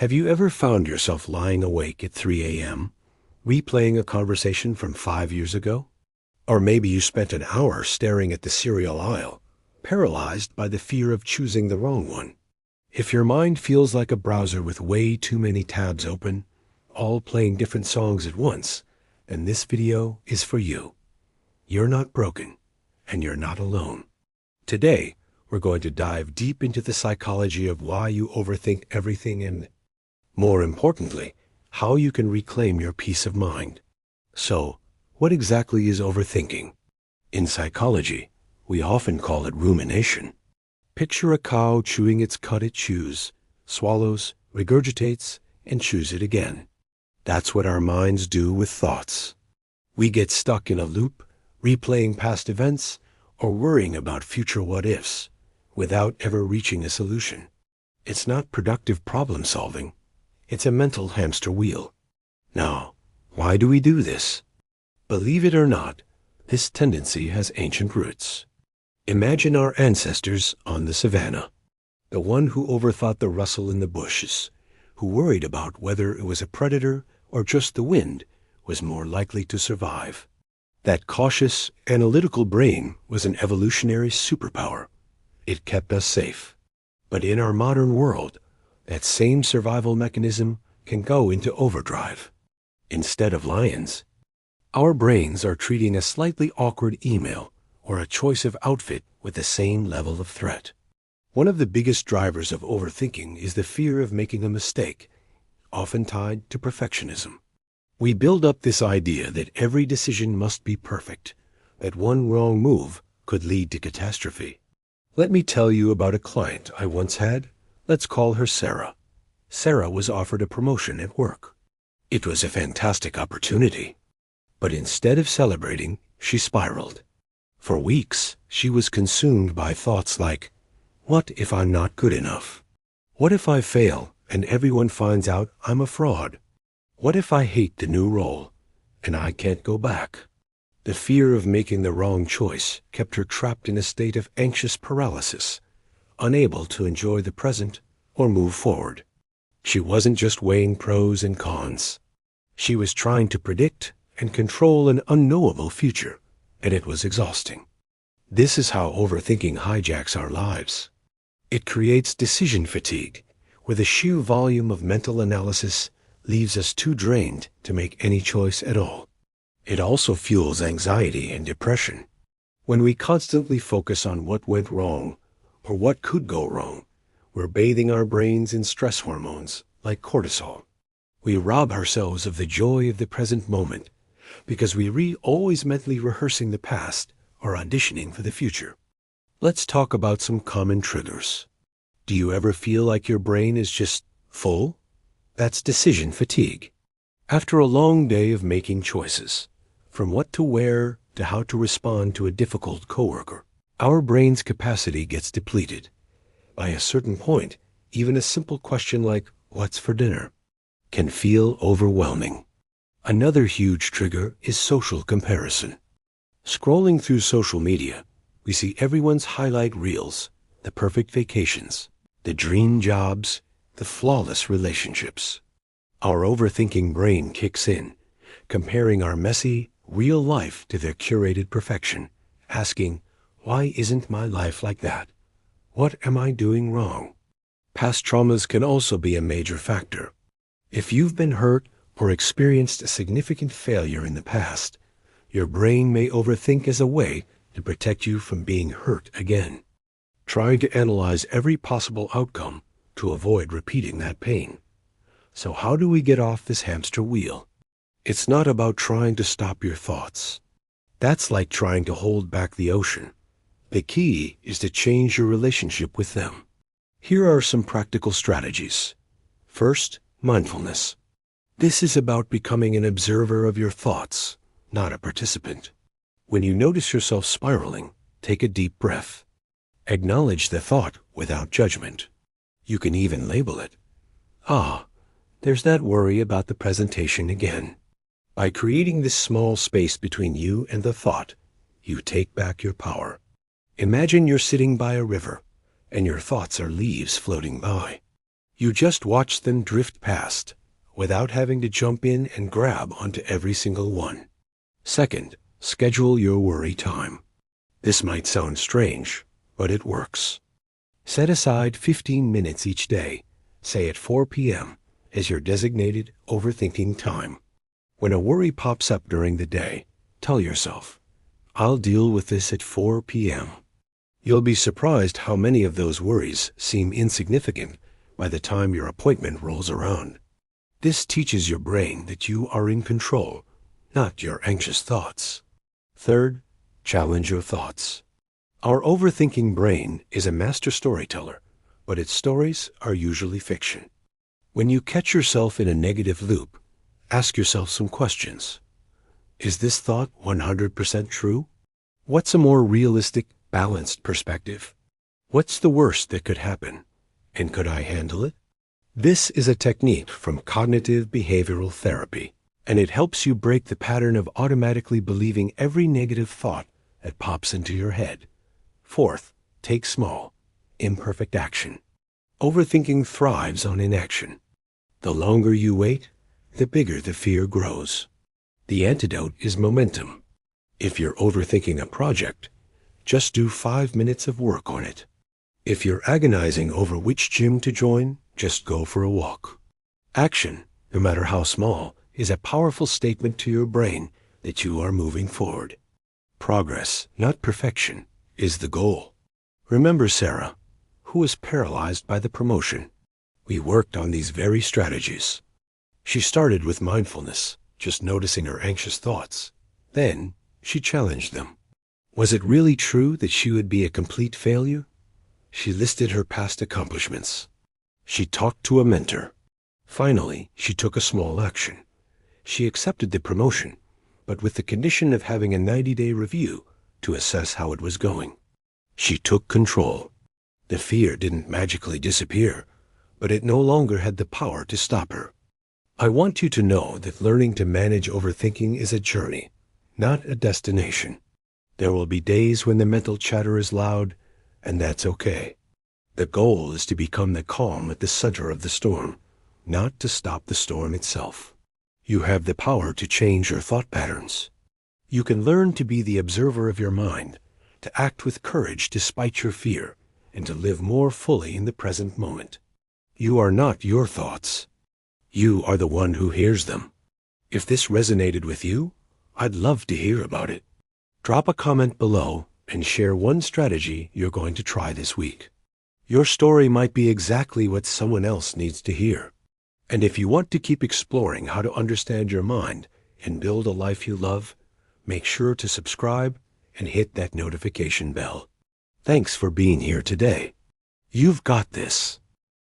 Have you ever found yourself lying awake at 3 a.m., replaying a conversation from 5 years ago? Or maybe you spent an hour staring at the cereal aisle, paralyzed by the fear of choosing the wrong one. If your mind feels like a browser with way too many tabs open, all playing different songs at once, then this video is for you. You're not broken, and you're not alone. Today, we're going to dive deep into the psychology of why you overthink everything and, more importantly, how you can reclaim your peace of mind. So, what exactly is overthinking? In psychology, we often call it rumination. Picture a cow chewing its cud it chews, swallows, regurgitates, and chews it again. That's what our minds do with thoughts. We get stuck in a loop, replaying past events, or worrying about future what-ifs, without ever reaching a solution. It's not productive problem solving. It's a mental hamster wheel. Now, why do we do this? Believe it or not, this tendency has ancient roots. Imagine our ancestors on the savannah, the one who overthought the rustle in the bushes, who worried about whether it was a predator or just the wind was more likely to survive. That cautious, analytical brain was an evolutionary superpower. It kept us safe. But in our modern world, that same survival mechanism can go into overdrive. Instead of lions, our brains are treating a slightly awkward email or a choice of outfit with the same level of threat. One of the biggest drivers of overthinking is the fear of making a mistake, often tied to perfectionism. We build up this idea that every decision must be perfect, that one wrong move could lead to catastrophe. Let me tell you about a client I once had. Let's call her Sarah. Sarah was offered a promotion at work. It was a fantastic opportunity. But instead of celebrating, she spiraled. For weeks, she was consumed by thoughts like, what if I'm not good enough? What if I fail and everyone finds out I'm a fraud? What if I hate the new role and I can't go back? The fear of making the wrong choice kept her trapped in a state of anxious paralysis, unable to enjoy the present or move forward. She wasn't just weighing pros and cons. She was trying to predict and control an unknowable future, and it was exhausting. This is how overthinking hijacks our lives. It creates decision fatigue, where the sheer volume of mental analysis leaves us too drained to make any choice at all. It also fuels anxiety and depression. When we constantly focus on what went wrong or what could go wrong, we're bathing our brains in stress hormones like cortisol. We rob ourselves of the joy of the present moment because we always mentally rehearsing the past or auditioning for the future. Let's talk about some common triggers. Do you ever feel like your brain is just full? That's decision fatigue. After a long day of making choices, from what to wear to how to respond to a difficult coworker, our brain's capacity gets depleted. By a certain point, even a simple question like, "What's for dinner?" can feel overwhelming. Another huge trigger is social comparison. Scrolling through social media, we see everyone's highlight reels, the perfect vacations, the dream jobs, the flawless relationships. Our overthinking brain kicks in, comparing our messy, real life to their curated perfection, asking, why isn't my life like that? What am I doing wrong? Past traumas can also be a major factor. If you've been hurt or experienced a significant failure in the past, your brain may overthink as a way to protect you from being hurt again, trying to analyze every possible outcome to avoid repeating that pain. So how do we get off this hamster wheel? It's not about trying to stop your thoughts. That's like trying to hold back the ocean. The key is to change your relationship with them. Here are some practical strategies. First, mindfulness. This is about becoming an observer of your thoughts, not a participant. When you notice yourself spiraling, take a deep breath. Acknowledge the thought without judgment. You can even label it. There's that worry about the presentation again. By creating this small space between you and the thought, you take back your power. Imagine you're sitting by a river, and your thoughts are leaves floating by. You just watch them drift past without having to jump in and grab onto every single one. Second, schedule your worry time. This might sound strange, but it works. Set aside 15 minutes each day, say at 4 p.m., as your designated overthinking time. When a worry pops up during the day, tell yourself, I'll deal with this at 4 p.m. You'll be surprised how many of those worries seem insignificant by the time your appointment rolls around. This teaches your brain that you are in control, not your anxious thoughts. Third, challenge your thoughts. Our overthinking brain is a master storyteller, but its stories are usually fiction. When you catch yourself in a negative loop, ask yourself some questions. Is this thought 100% true? What's a more realistic, balanced perspective? What's the worst that could happen? And could I handle it? This is a technique from cognitive behavioral therapy, and it helps you break the pattern of automatically believing every negative thought that pops into your head. Fourth, take small, imperfect action. Overthinking thrives on inaction. The longer you wait, the bigger the fear grows. The antidote is momentum. If you're overthinking a project, just do 5 minutes of work on it. If you're agonizing over which gym to join, just go for a walk. Action, no matter how small, is a powerful statement to your brain that you are moving forward. Progress, not perfection, is the goal. Remember Sarah, who was paralyzed by the promotion. We worked on these very strategies. She started with mindfulness, just noticing her anxious thoughts. Then she challenged them. Was it really true that she would be a complete failure? She listed her past accomplishments. She talked to a mentor. Finally, she took a small action. She accepted the promotion, but with the condition of having a 90-day review to assess how it was going. She took control. The fear didn't magically disappear, but it no longer had the power to stop her. I want you to know that learning to manage overthinking is a journey, not a destination. There will be days when the mental chatter is loud, and that's okay. The goal is to become the calm at the center of the storm, not to stop the storm itself. You have the power to change your thought patterns. You can learn to be the observer of your mind, to act with courage despite your fear, and to live more fully in the present moment. You are not your thoughts. You are the one who hears them. If this resonated with you, I'd love to hear about it. Drop a comment below and share one strategy you're going to try this week. Your story might be exactly what someone else needs to hear. And if you want to keep exploring how to understand your mind and build a life you love, make sure to subscribe and hit that notification bell. Thanks for being here today. You've got this.